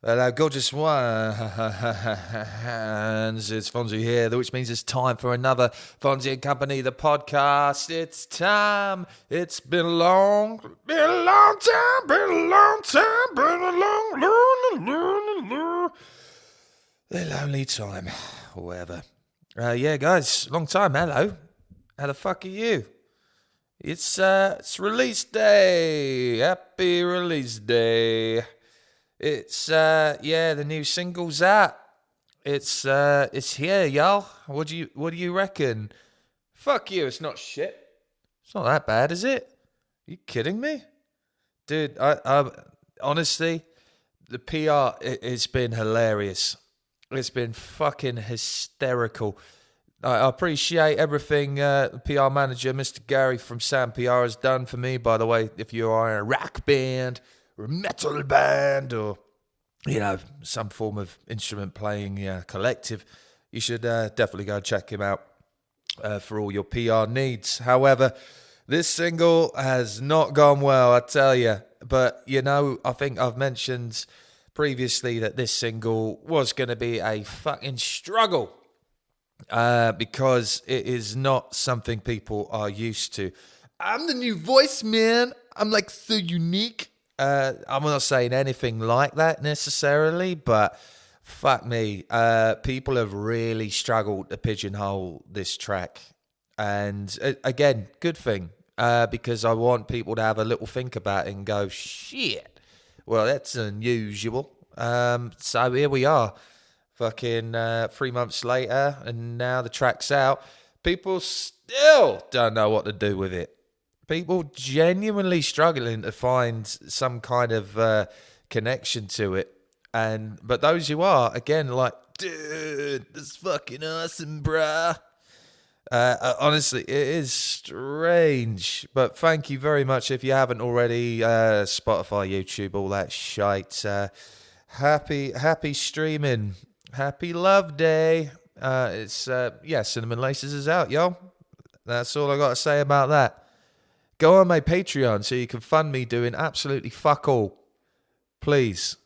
Hello, gorgeous ones. It's Fonzy here, which means it's time for another Fonzy and Company, the podcast. It's time. It's been a long time, been a long time, been a lonely time, or whatever. Yeah, guys, long time. Hello. How the fuck are you? It's release day. Happy release day. It's the new single's out. It's here, y'all. What do you reckon? Fuck you, it's not shit. It's not that bad, is it? Are you kidding me? Dude, I honestly, the PR it's been hilarious. It's been fucking hysterical. I appreciate everything the PR manager, Mr. Gary from Sam PR, has done for me. By the way, if you are in a rock band or a metal band or, some form of instrument playing collective, you should definitely go check him out for all your PR needs. However, this single has not gone well, I tell you. But, I think I've mentioned previously that this single was going to be a fucking struggle because it is not something people are used to. I'm the new voice, man. I'm like so unique. I'm not saying anything like that necessarily, but fuck me. People have really struggled to pigeonhole this track. And again, good thing, because I want people to have a little think about it and go, shit, well, that's unusual. So here we are, fucking 3 months later, and now the track's out. People still don't know what to do with it. People genuinely struggling to find some kind of connection to it. But those who are, again, like, dude, this is fucking awesome, bruh. Honestly, it is strange. But thank you very much if you haven't already. Spotify, YouTube, all that shite. Happy streaming. Happy Love Day. Cinnamon Laces is out, yo. That's all I got to say about that. Go on my Patreon so you can fund me doing absolutely fuck all. Please.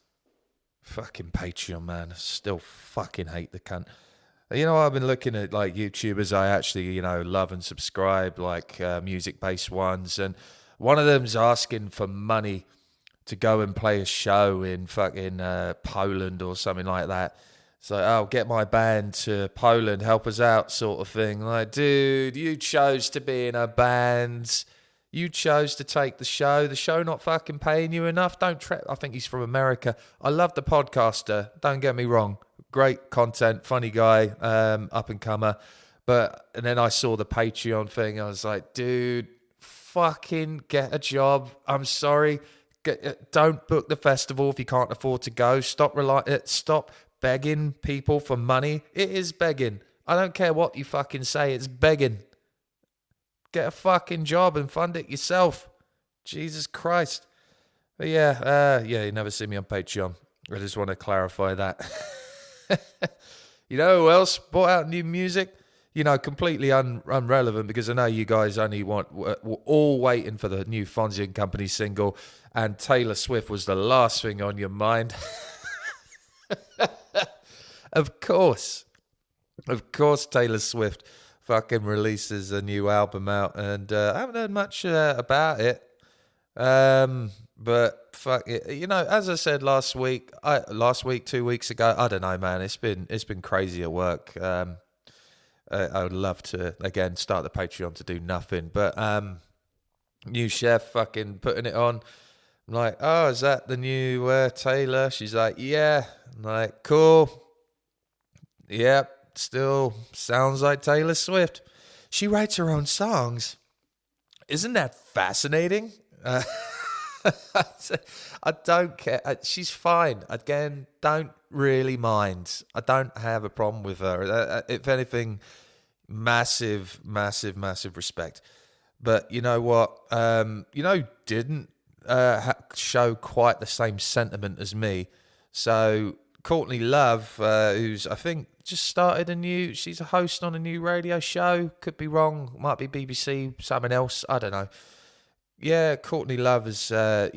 Fucking Patreon, man. I still fucking hate the cunt. I've been looking at like YouTubers I actually, love and subscribe, like music-based ones. And one of them's asking for money to go and play a show in fucking Poland or something like that. So, I'll get my band to Poland, help us out sort of thing. Like, dude, you chose to be in a band. You chose to take the show. The show not fucking paying you enough. I think he's from America. I love the podcaster. Don't get me wrong. Great content, funny guy, up and comer. And then I saw the Patreon thing. I was like, dude, fucking get a job. I'm sorry. Don't book the festival if you can't afford to go. Stop begging people for money. It is begging. I don't care what you fucking say. It's begging. Get a fucking job and fund it yourself. Jesus Christ. But you never see me on Patreon. I just want to clarify that. You know who else brought out new music? Completely irrelevant, because I know you guys only we're all waiting for the new Fonzy and Company single, and Taylor Swift was the last thing on your mind. Of course, Taylor Swift fucking releases a new album out, and I haven't heard much about it. But fuck it, as I said last week, 2 weeks ago, I don't know, man. It's been crazy at work. I would love to again start the Patreon to do nothing, but new chef fucking putting it on. I'm like, oh, is that the new Taylor? She's like, yeah. I'm like, cool. Yep. Still sounds like Taylor Swift. She writes her own songs. Isn't that fascinating? I don't care. She's fine. Again, don't really mind. I don't have a problem with her. If anything, massive respect. But you know what? Didn't show quite the same sentiment as me. So Courtney Love, who's I think just started she's a host on a new radio show. Could be wrong. Might be BBC, someone else. I don't know. Yeah, Courtney Love is, I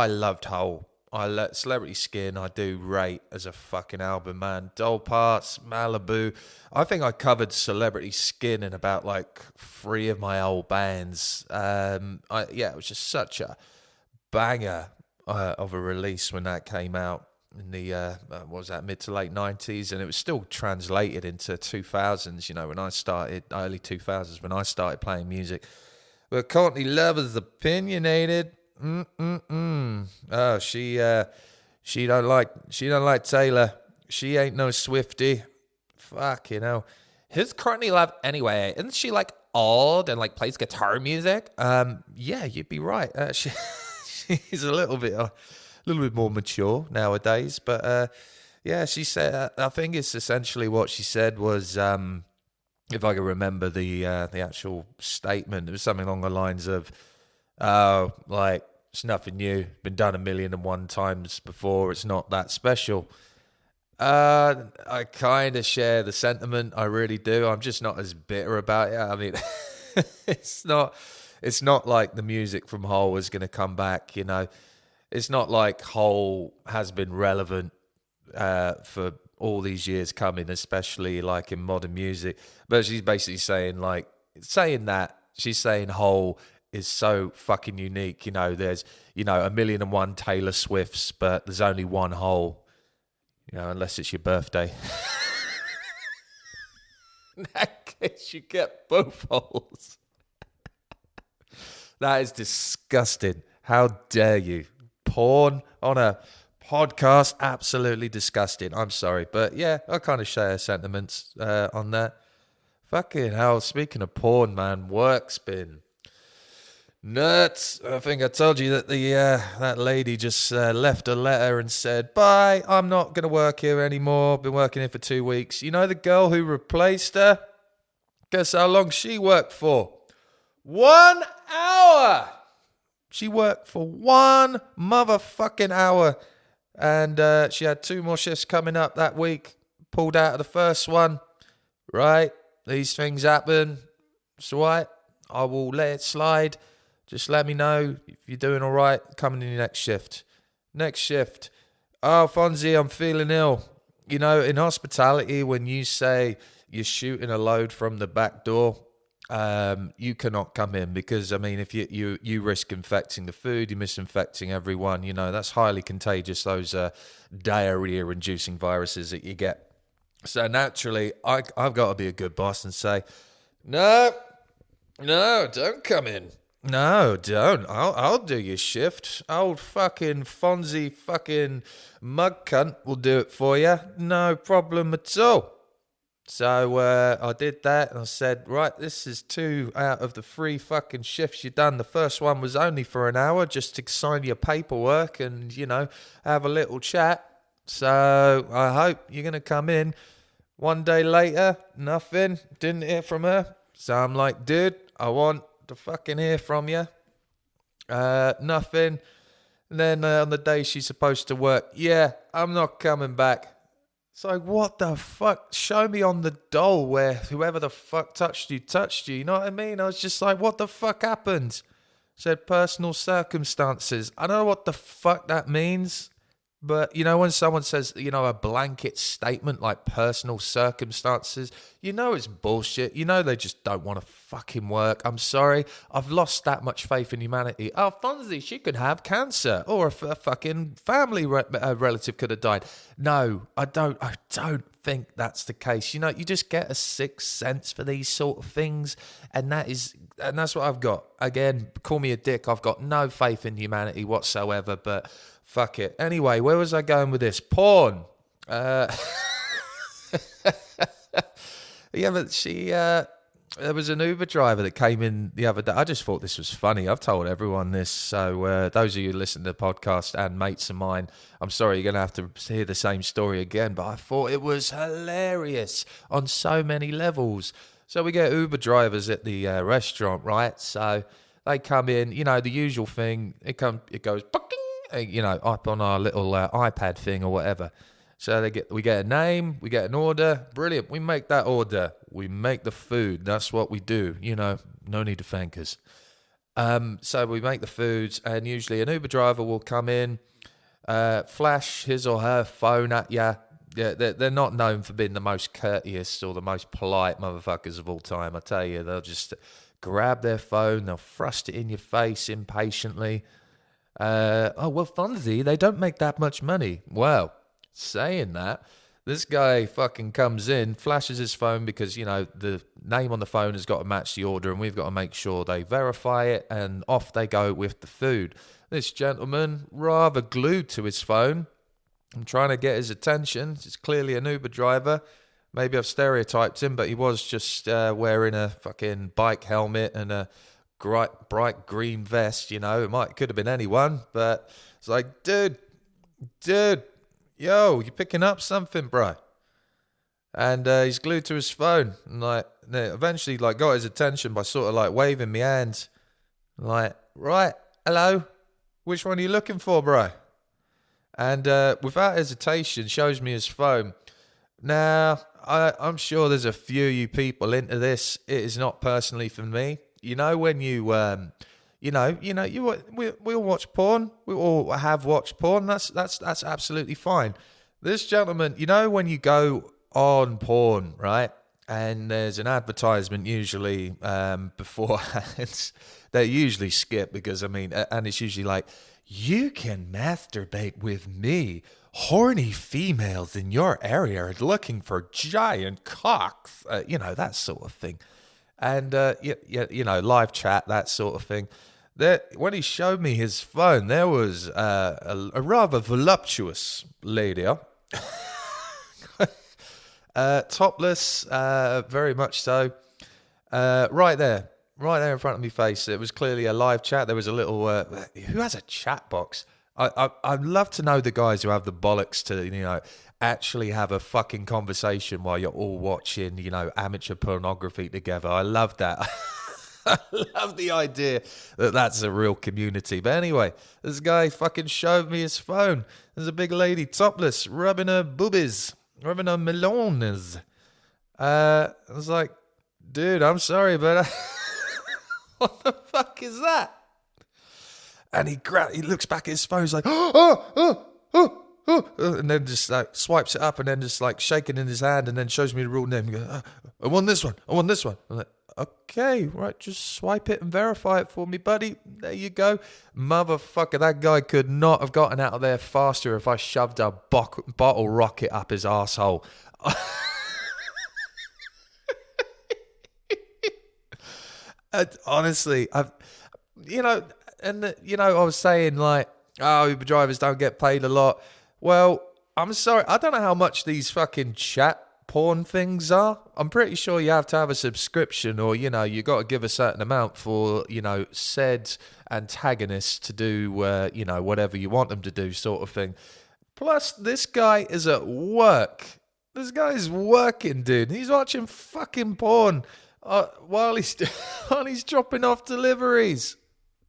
loved Hole. Celebrity Skin, I do rate as a fucking album, man. Doll Parts, Malibu. I think I covered Celebrity Skin in about like 3 of my old bands. It was just such a banger of a release when that came out in the what was that, mid to late 90s, and it was still translated into 2000s. When I started, early 2000s, when I started playing music. But Courtney Love is opinionated. Oh, she don't like Taylor. She ain't no Swiftie. Fuck, Who's Courtney Love anyway? Isn't she like old and like plays guitar music? Yeah, you'd be right. She's a little bit more mature nowadays. But yeah, she said. I think it's essentially what she said was, if I can remember the actual statement, it was something along the lines of, like, it's nothing new. Been done 1,000,001 times before. It's not that special. I kind of share the sentiment. I really do. I'm just not as bitter about it. I mean, it's not like the music from Hole is going to come back. It's not like Hole has been relevant for all these years coming, especially like in modern music. But she's basically saying that she's saying Hole is so fucking unique. There's 1,000,001 Taylor Swifts, but there's only one Hole. Unless it's your birthday. In that case, you get both Holes. That is disgusting. How dare you? Porn on a podcast, absolutely disgusting. I'm sorry, but yeah, I kind of share sentiments on that. Fucking hell, speaking of porn, man, work's been nuts. I think I told you that that lady just left a letter and said, bye, I'm not going to work here anymore. Been working here for 2 weeks. The girl who replaced her? Guess how long she worked for? 1 hour! She worked for 1 motherfucking hour. And she had 2 more shifts coming up that week. Pulled out of the first one. Right? These things happen. It's all right. I will let it slide. Just let me know if you're doing all right. Coming in your next shift. Next shift. Oh, Fonzy, I'm feeling ill. In hospitality, when you say you're shooting a load from the back door, you cannot come in because, I mean, if you risk infecting the food, you're misinfecting everyone. That's highly contagious, those diarrhea-inducing viruses that you get. So naturally, I've got to be a good boss and say, no, don't come in. No, don't. I'll do your shift. Old fucking Fonzy fucking mug cunt will do it for you. No problem at all. So I did that and I said, right, this is 2 out of the 3 fucking shifts you've done. The first one was only for an hour just to sign your paperwork and, have a little chat. So I hope you're going to come in. 1 day later, nothing. Didn't hear from her. So I'm like, dude, I want to fucking hear from you. Nothing. And then on the day she's supposed to work, yeah, I'm not coming back. It's like, what the fuck? Show me on the doll where whoever the fuck touched you. You know what I mean? I was just like, what the fuck happened? Said personal circumstances. I don't know what the fuck that means. But, when someone says, a blanket statement like personal circumstances, it's bullshit. They just don't want to fucking work. I'm sorry. I've lost that much faith in humanity. Oh, Fonzy, she could have cancer or a fucking family relative could have died. No, I don't think that's the case. You just get a sixth sense for these sort of things. And that's what I've got. Again, call me a dick. I've got no faith in humanity whatsoever, but fuck it. Anyway, where was I going with this? Porn. Yeah, but there was an Uber driver that came in the other day. I just thought this was funny. I've told everyone this. So those of you who listen to the podcast and mates of mine, I'm sorry, you're going to have to hear the same story again. But I thought it was hilarious on so many levels. So we get Uber drivers at the restaurant, right? So they come in, the usual thing. It goes, up on our little iPad thing or whatever. So we get a name, we get an order. Brilliant. We make that order. We make the food. That's what we do. No need to thank us. So we make the foods, and usually an Uber driver will come in. flash his or her phone at you. Yeah, they're not known for being the most courteous or the most polite motherfuckers of all time. I tell you, they'll just grab their phone, they'll thrust it in your face impatiently. Oh, well, Fonzy, they don't make that much money. Well, saying that, this guy fucking comes in, flashes his phone because, the name on the phone has got to match the order and we've got to make sure they verify it, and off they go with the food. This gentleman, rather glued to his phone. I'm trying to get his attention. He's clearly an Uber driver. Maybe I've stereotyped him, but he was just wearing a fucking bike helmet and a bright green vest, It could have been anyone, but it's like, dude, yo, you picking up something, bro? And he's glued to his phone, and eventually got his attention by sort of waving me hand, right, hello, which one are you looking for, bro? And without hesitation shows me his phone. Now, I'm sure there's a few of you people into this. It is not personally for me. When you we all watch porn. We all have watched porn. That's absolutely fine. This gentleman, when you go on porn, right? And there's an advertisement usually beforehand. They usually skip because and it's usually you can masturbate with me. Horny females in your area are looking for giant cocks. That sort of thing. And, live chat, that sort of thing. When he showed me his phone, there was a rather voluptuous lady. Topless, very much so. Right there in front of my face. It was clearly a live chat. There was a little, who has a chat box? I'd love to know the guys who have the bollocks to, actually have a fucking conversation while you're all watching, amateur pornography together. I love that. I love the idea that that's a real community. But anyway, this guy fucking showed me his phone. There's a big lady, topless, rubbing her boobies, rubbing her melones. I was like, dude, I'm sorry, but what the fuck is that? And he looks back at his phone, he's like, oh, and then just swipes it up and then just shaking in his hand and then shows me the real name. He goes, I want this one. I'm like, okay, right, just swipe it and verify it for me, buddy. There you go. Motherfucker, that guy could not have gotten out of there faster if I shoved a bottle rocket up his arsehole. Honestly, I was saying Uber drivers don't get paid a lot. Well, I'm sorry, I don't know how much these fucking chat porn things are. I'm pretty sure you have to have a subscription or, you got to give a certain amount for, said antagonists to do, whatever you want them to do sort of thing. Plus, this guy is at work. This guy's working, dude. He's watching fucking porn while he's dropping off deliveries.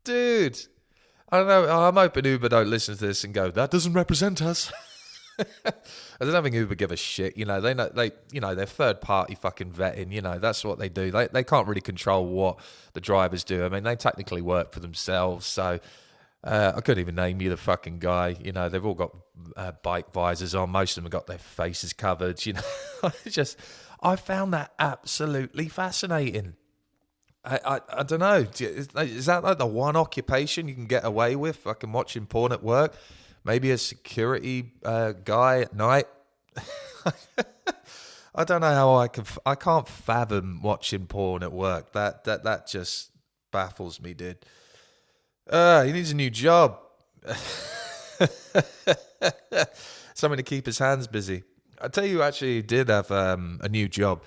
Dude. I don't know. I'm hoping Uber don't listen to this and go, that doesn't represent us. I don't think Uber give a shit. They know they're third party fucking vetting. That's what they do. They can't really control what the drivers do. They technically work for themselves. So I couldn't even name you the fucking guy. They've all got bike visors on. Most of them have got their faces covered. I found that absolutely fascinating. I don't know. Is that the one occupation you can get away with? Fucking watching porn at work? Maybe a security guy at night? I don't know how I can't fathom watching porn at work. That just baffles me, dude. He needs a new job. Something to keep his hands busy. I tell you, actually, he did have a new job.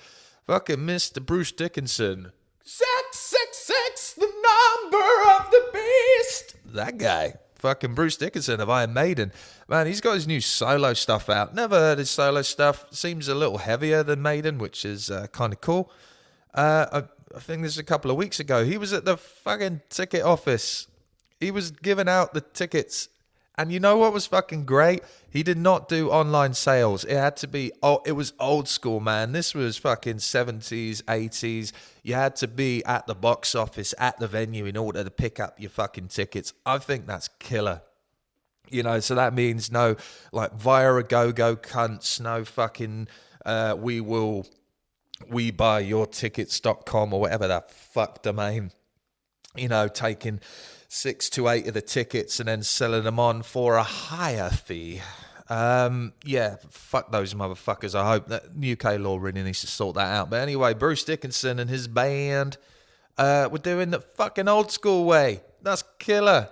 Fucking Mr. Bruce Dickinson. 666, the number of the beast. That guy. Fucking Bruce Dickinson of Iron Maiden. Man, he's got his new solo stuff out. Never heard his solo stuff. Seems a little heavier than Maiden, which is kind of cool. I think this is a couple of weeks ago. He was at the fucking ticket office. He was giving out the tickets. And you know what was fucking great? He did not do online sales. It had to be, it was old school, man. This was fucking 70s, 80s. You had to be at the box office, at the venue in order to pick up your fucking tickets. I think that's killer. You know, so that means no, like, via a go-go cunts, no fucking, we buy your tickets.com or whatever that fuck domain, you know, taking 6 to 8 of the tickets and then selling them on for a higher fee. Yeah, fuck those motherfuckers. I hope that UK law really needs to sort that out. But anyway, Bruce Dickinson and his band were doing the fucking old school way. That's killer.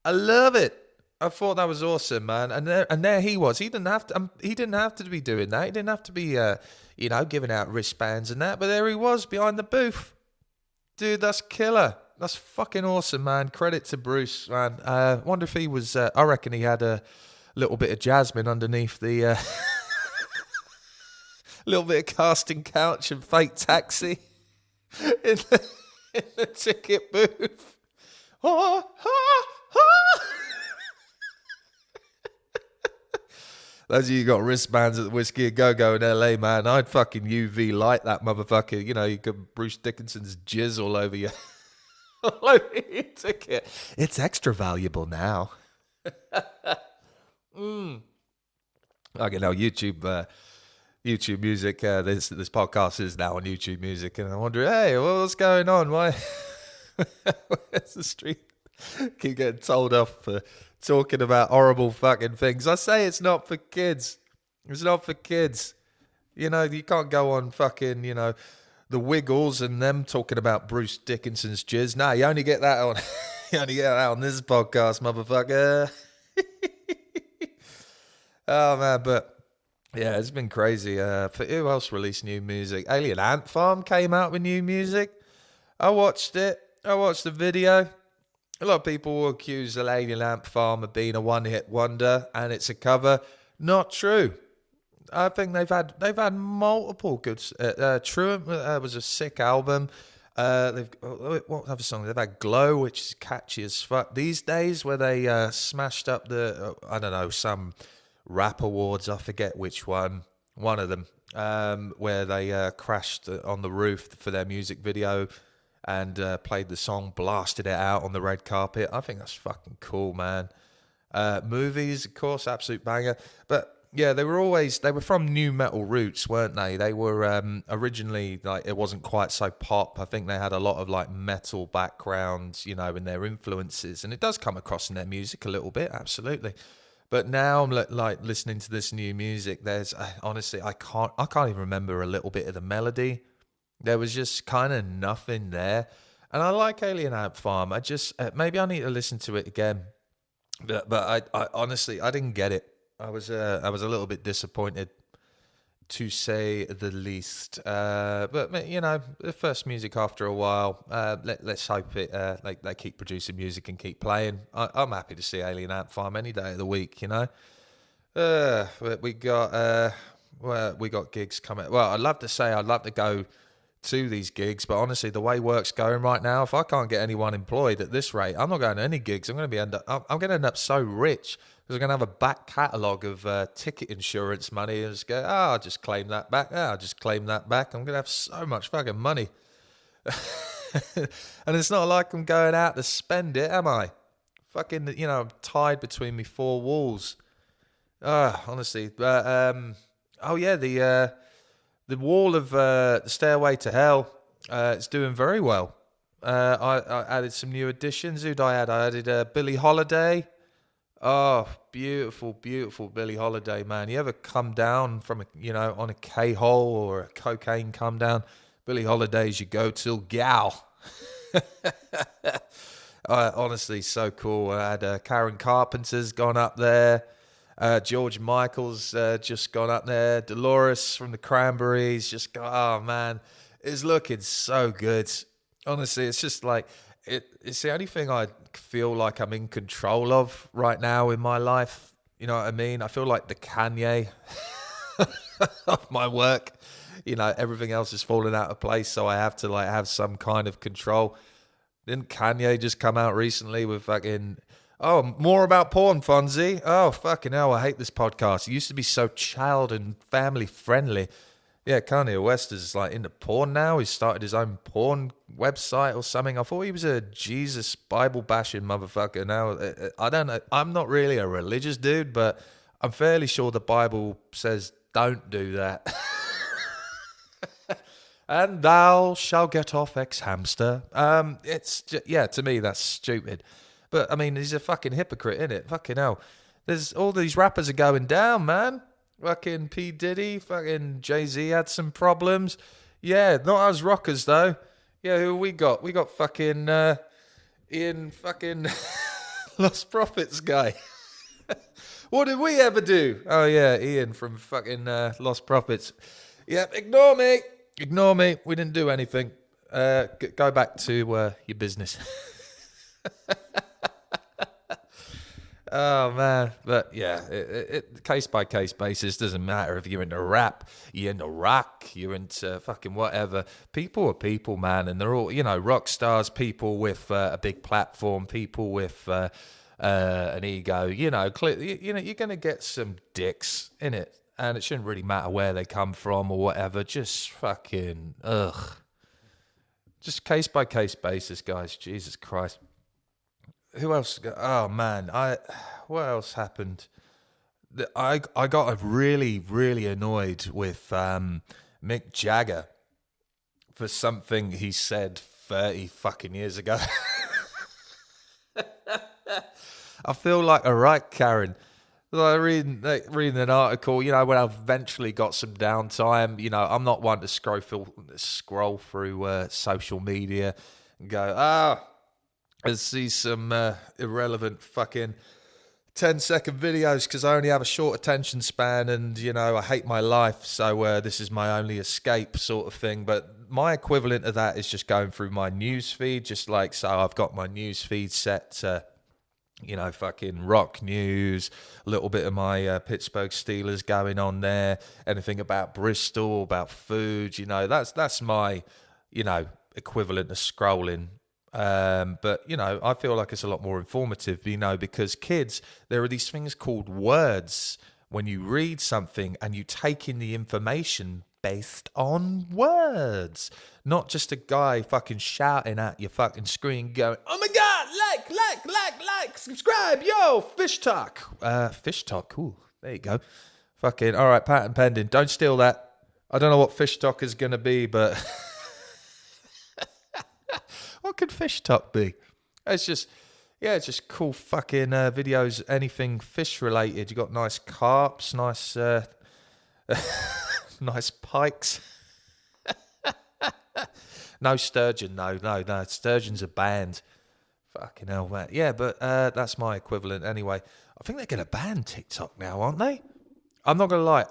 I love it. I thought that was awesome, man. And there he was. He didn't have to be doing that. He didn't have to be, giving out wristbands and that. But there he was behind the booth. Dude, that's killer. That's fucking awesome, man. Credit to Bruce, man. Wonder if he was. I reckon he had a little bit of Jasmine underneath the. Little bit of Casting Couch and Fake Taxi in the ticket booth. Oh, oh, oh. Those of you who got wristbands at the Whiskey A Go-Go in LA, man, I'd fucking UV light that motherfucker. You know, you got Bruce Dickinson's jizz all over you. All over your ticket. It's extra valuable now. I can know YouTube Music. This podcast is now on YouTube Music, and I wonder, hey, what's going on? Why? Where's the street? Keep getting told off for talking about horrible fucking things. I say it's not for kids. It's not for kids. You know, you can't go on fucking, the Wiggles and them talking about Bruce Dickinson's jizz. No, you only get that on this podcast, motherfucker. Oh man, but yeah, it's been crazy. Who else released new music? Alien Ant Farm came out with new music. I watched it. I watched the video. A lot of people will accuse the Alien Ant Farm of being a one-hit wonder, and it's a cover. Not true. I think they've had multiple good. Truant was a sick album. What other song? They've had Glow, which is catchy as fuck these days. Where they smashed up some rap awards. I forget which one. One of them where they crashed on the roof for their music video. And played the song, blasted it out on the red carpet. I think that's fucking cool, man. Movies, of course, absolute banger. But yeah, they were from new metal roots, weren't they? They were originally, like, it wasn't quite so pop. I think they had a lot of like metal backgrounds, in their influences, and it does come across in their music a little bit, absolutely. But now I'm like listening to this new music. There's honestly, I can't even remember a little bit of the melody. There was just kind of nothing there. And I like Alien Ant Farm. I just, maybe I need to listen to it again. But I honestly, I didn't get it. I was a little bit disappointed, to say the least. But, the first music after a while, let's hope they keep producing music and keep playing. I'm happy to see Alien Ant Farm any day of the week, We got gigs coming. Well, I'd love to go to these gigs, but honestly, the way work's going right now, if I can't get anyone employed at this rate, I'm not going to any gigs. I'm going to end up so rich because I'm going to have a back catalogue of ticket insurance money and just go, I'll just claim that back. I'll just claim that back. I'm going to have so much fucking money. And it's not like I'm going out to spend it, am I? Fucking, I'm tied between me four walls. Honestly. The wall of the Stairway to Hell, it's doing very well. I added some new additions. Who'd I add? I added Billie Holiday. Oh, beautiful, beautiful Billie Holiday, man. You ever come down from on a K-hole or a cocaine come down? Billie Holiday's your go-to gal. Honestly, so cool. I had Karen Carpenter's gone up there. George Michael's just gone up there. Dolores from the Cranberries just got. Oh man, it's looking so good. Honestly, it's just like it's the only thing I feel like I'm in control of right now in my life. You know what I mean? I feel like the Kanye of my work. Everything else is falling out of place, so I have to have some kind of control. Didn't Kanye just come out recently with fucking? Oh, more about porn, Fonzy. Oh, fucking hell, I hate this podcast. It used to be so child and family friendly. Yeah, Kanye West is like into porn now. He's started his own porn website or something. I thought he was a Jesus Bible bashing motherfucker. Now, I don't know. I'm not really a religious dude, but I'm fairly sure the Bible says don't do that. And thou shalt get off, ex-hamster. To me, that's stupid. But, I mean, he's a fucking hypocrite, innit? Fucking hell. There's all these rappers are going down, man. Fucking P. Diddy, fucking Jay-Z had some problems. Yeah, not us rockers, though. Yeah, who we got? We got fucking Ian fucking Lost Prophets guy. What did we ever do? Oh, yeah, Ian from fucking Lost Prophets. Yeah, ignore me. Ignore me. We didn't do anything. Go back to your business. Oh, man. But, yeah, it case-by-case basis. Doesn't matter if you're into rap, you're into rock, you're into fucking whatever. People are people, man. And they're all, rock stars, people with a big platform, people with an ego. You're going to get some dicks in it. And it shouldn't really matter where they come from or whatever. Just fucking, just case-by-case basis, guys. Jesus Christ. Who else? Oh, man. What else happened? I got really, really annoyed with Mick Jagger for something he said 30 fucking years ago. I feel like a right Karen. Like reading an article, when I eventually got some downtime, I'm not one to scroll through social media and go, I see some irrelevant fucking 10-second videos because I only have a short attention span and, I hate my life, so this is my only escape sort of thing. But my equivalent of that is just going through my news feed, just like, so I've got my news feed set to, fucking rock news, a little bit of my Pittsburgh Steelers going on there, anything about Bristol, about food, that's my, equivalent of scrolling. But, I feel like it's a lot more informative, because kids, there are these things called words when you read something and you take in the information based on words, not just a guy fucking shouting at your fucking screen going, oh my God, like, subscribe, yo, Fish Toc. Fish Toc, cool, there you go. Fucking, all right, patent pending, don't steal that. I don't know what Fish Toc is going to be, but what could Fish Toc be? It's just cool fucking videos, anything fish related. You got nice carps, nice nice pikes. No sturgeon, no. Sturgeons are banned. Fucking hell, man. Yeah, but that's my equivalent anyway. I think they're going to ban TikTok now, aren't they? I'm not going to lie.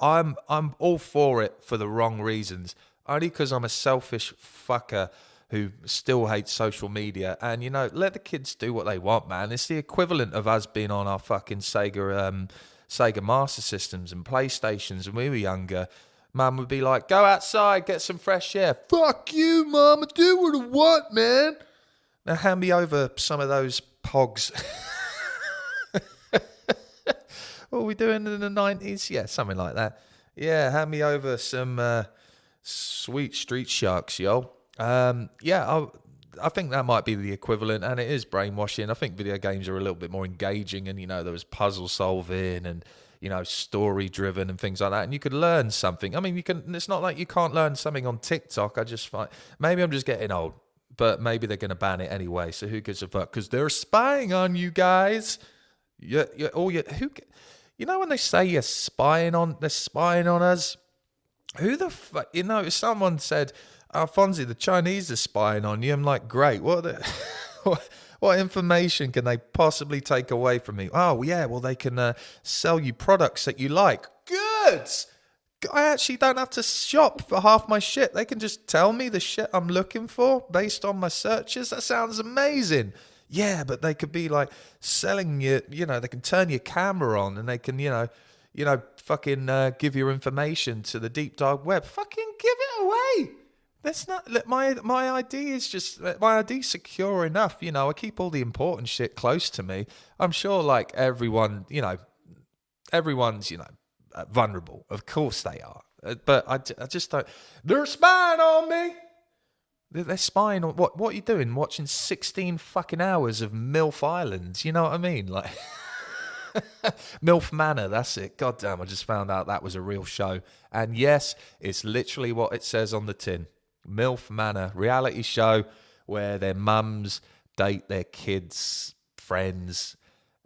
I'm all for it for the wrong reasons. Only because I'm a selfish fucker who still hates social media. And, let the kids do what they want, man. It's the equivalent of us being on our fucking Sega Master Systems and PlayStations when we were younger. Mum would be like, go outside, get some fresh air. Fuck you, Mum. I do what I want, man. Now hand me over some of those pogs. What were we doing in the 90s? Yeah, something like that. Yeah, hand me over some sweet Street Sharks, yo. I think that might be the equivalent, and it is brainwashing. I think video games are a little bit more engaging, and there was puzzle solving and story driven and things like that, and you could learn something. I mean, you can. It's not like you can't learn something on TikTok. I just find maybe I'm just getting old, but maybe they're going to ban it anyway. So who gives a fuck? Because they're spying on you guys. When they say they're spying on us. Who the fuck? If someone said, Fonzy, the Chinese are spying on you. I'm like, great. What information can they possibly take away from me? Oh, yeah, well, they can sell you products that you like. Good. I actually don't have to shop for half my shit. They can just tell me the shit I'm looking for based on my searches. That sounds amazing. Yeah, but they could be like selling you, they can turn your camera on and they can, fucking give your information to the deep dark web. Fucking give it away. That's not my ID is just my ID's secure enough. I keep all the important shit close to me. I'm sure like everyone, everyone's vulnerable. Of course they are. But I just don't. They're spying on me. They're spying on what? What are you doing? Watching 16 fucking hours of MILF Island? You know what I mean? Like MILF Manor. That's it. God damn! I just found out that was a real show. And yes, it's literally what it says on the tin. MILF Manor, reality show where their mums date their kids' friends,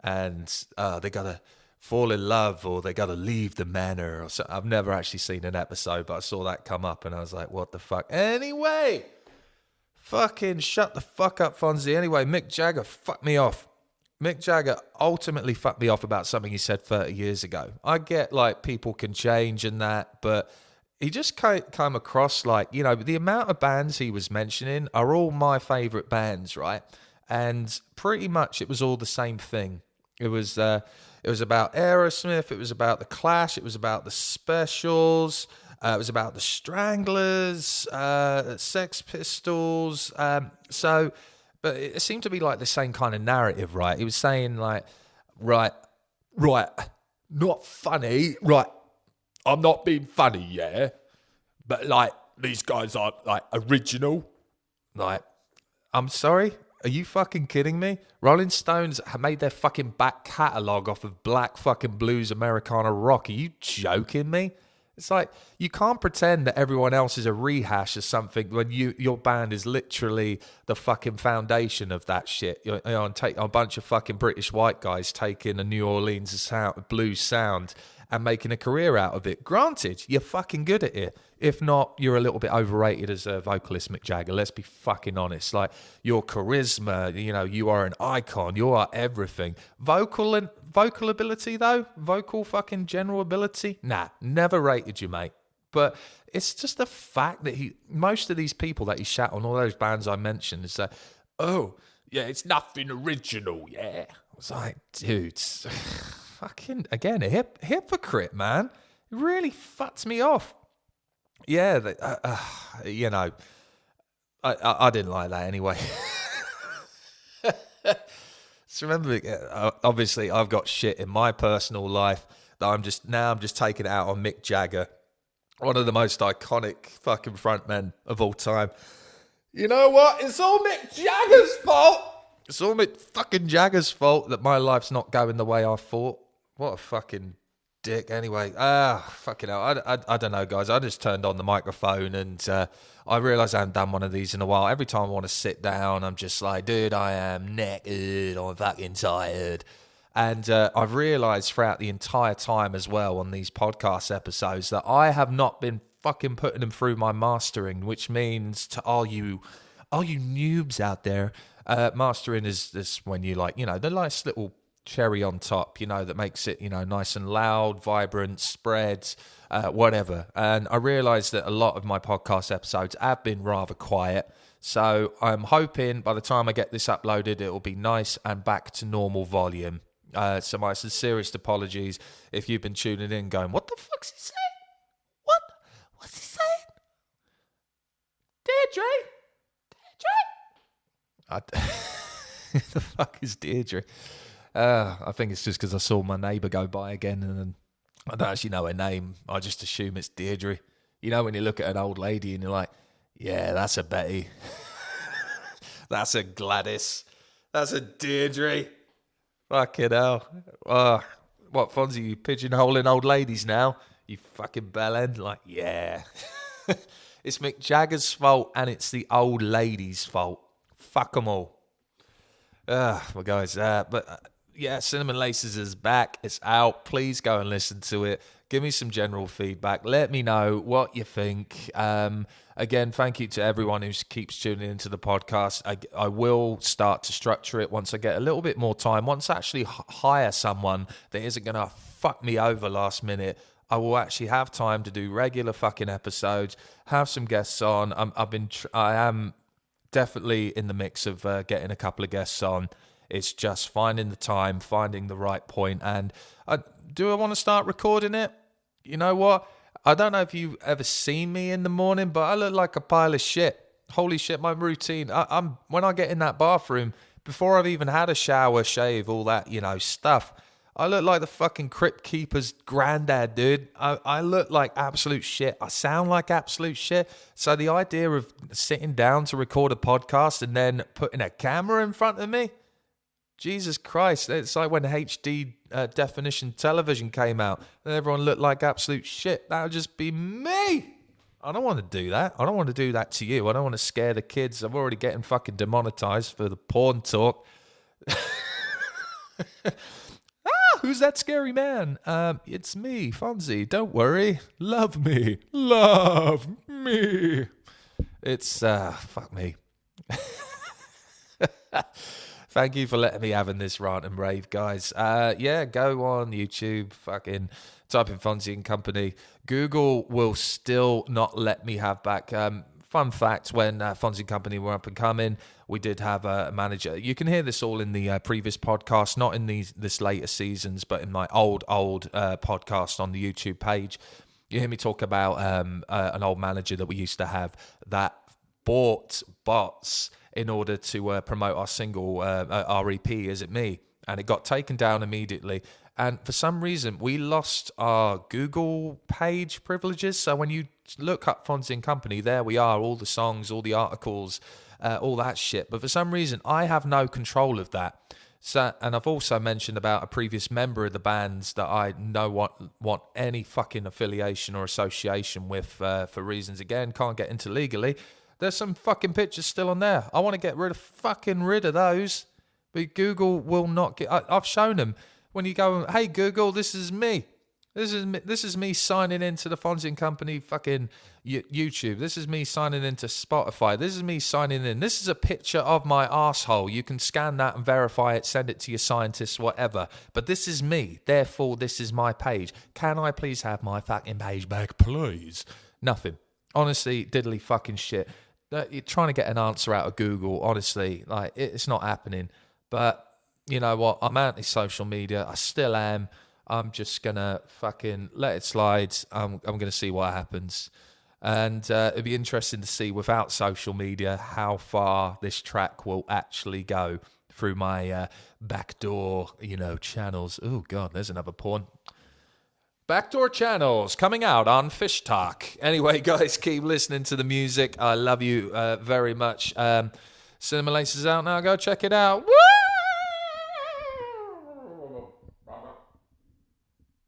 and they gotta fall in love or they gotta leave the manor. Or so. I've never actually seen an episode, but I saw that come up and I was like, what the fuck? Anyway, fucking shut the fuck up, Fonzy. Anyway, Mick Jagger fucked me off. Mick Jagger ultimately fucked me off about something he said 30 years ago. I get like people can change and that, but he just came across like, you know, the amount of bands he was mentioning are all my favourite bands, right? And pretty much it was all the same thing. It was about Aerosmith, it was about The Clash, it was about The Specials, it was about The Stranglers, Sex Pistols. But it seemed to be like the same kind of narrative, right? He was saying like, right, not funny, right, I'm not being funny, yeah, but like these guys aren't like original. Like, I'm sorry, are you fucking kidding me? Rolling Stones made their fucking back catalogue off of black fucking blues Americana rock. Are you joking me? It's like, you can't pretend that everyone else is a rehash of something when your band is literally the fucking foundation of that shit. You know, and take a bunch of fucking British white guys taking a New Orleans blues sound and making a career out of it. Granted, you're fucking good at it. If not, you're a little bit overrated as a vocalist, Mick Jagger. Let's be fucking honest. Like, your charisma, you know, you are an icon. You are everything. Vocal ability, though? Vocal fucking general ability? Nah, never rated you, mate. But it's just the fact that most of these people that he shat on, all those bands I mentioned, is that, oh, yeah, it's nothing original, yeah. I was like, dudes, fucking, again, a hypocrite, man. It really fucks me off. Yeah, you know, I didn't like that anyway. So remember, obviously, I've got shit in my personal life that I'm just taking it out on Mick Jagger, one of the most iconic fucking frontmen of all time. You know what? It's all Mick Jagger's fault. It's all Mick fucking Jagger's fault that my life's not going the way I thought. What a fucking dick. Anyway, fucking hell. I don't know, guys. I just turned on the microphone and I realised I haven't done one of these in a while. Every time I want to sit down, I'm just like, dude, I am knackered. I'm fucking tired. And I've realised throughout the entire time as well on these podcast episodes that I have not been fucking putting them through my mastering, which means to all you noobs out there, mastering is this when you like, you know, the nice little cherry on top, you know, that makes it, you know, nice and loud, vibrant, spreads, whatever. And I realised that a lot of my podcast episodes have been rather quiet. So I'm hoping by the time I get this uploaded, it will be nice and back to normal volume. So my sincerest apologies if you've been tuning in going, what the fuck's he saying? What's he saying? Deirdre? The fuck is Deirdre? I think it's just because I saw my neighbour go by again and I don't actually know her name. I just assume it's Deirdre. You know when you look at an old lady and you're like, yeah, that's a Betty. That's a Gladys. That's a Deirdre. Fucking hell. What, Fonzy, you pigeonholing old ladies now? You fucking bellend? Like, yeah. It's Mick Jagger's fault and it's the old lady's fault. Fuck them all. Well, guys, yeah, Cinnamon Laces is back. It's out. Please go and listen to it. Give me some general feedback. Let me know what you think. Again, thank you to everyone who keeps tuning into the podcast. I will start to structure it once I get a little bit more time. Once I actually hire someone that isn't going to fuck me over last minute, I will actually have time to do regular fucking episodes, have some guests on. I am definitely in the mix of getting a couple of guests on. It's just finding the time, finding the right point. And do I want to start recording it? You know what? I don't know if you've ever seen me in the morning, but I look like a pile of shit. Holy shit, my routine. When I get in that bathroom, before I've even had a shower, shave, all that, you know, stuff, I look like the fucking Crypt Keeper's granddad, dude. I look like absolute shit. I sound like absolute shit. So the idea of sitting down to record a podcast and then putting a camera in front of me, Jesus Christ, it's like when HD definition television came out and everyone looked like absolute shit. That would just be me. I don't want to do that. I don't want to do that to you. I don't want to scare the kids. I'm already getting fucking demonetized for the porn talk. Who's that scary man? It's me, Fonzy. Don't worry. Love me. Love me. It's, fuck me. Thank you for letting me have in this rant and rave, guys. Yeah, go on YouTube, fucking type in Fonzy and Company. Google will still not let me have back. Fun fact, when Fonzy and Company were up and coming, we did have a manager. You can hear this all in the previous podcast, not in this later seasons, but in my old podcast on the YouTube page. You hear me talk about an old manager that we used to have that bought bots in order to promote our single, our EP, Is It Me? And it got taken down immediately. And for some reason, we lost our Google page privileges. So when you look up Fonzy and Company, there we are, all the songs, all the articles, all that shit. But for some reason, I have no control of that. So, and I've also mentioned about a previous member of the bands that I don't want any fucking affiliation or association with for reasons, again, can't get into legally. There's some fucking pictures still on there. I want to get rid of those. But Google will not get... I've shown them. When you go, hey, Google, this is me. This is me signing into the Fonzy and Company fucking YouTube. This is me signing into Spotify. This is me signing in. This is a picture of my arsehole. You can scan that and verify it, send it to your scientists, whatever. But this is me. Therefore, this is my page. Can I please have my fucking page back, please? Nothing. Honestly, diddly fucking shit. You're trying to get an answer out of Google, honestly. Like, it's not happening. But you know what? I'm anti-social media. I still am. I'm just going to fucking let it slide. I'm going to see what happens. And it'd be interesting to see, without social media, how far this track will actually go through my backdoor, channels. Oh, God, there's another porn. Backdoor channels coming out on Fish Toc. Anyway, guys, keep listening to the music. I love you very much. Cinema Lace is out now. Go check it out.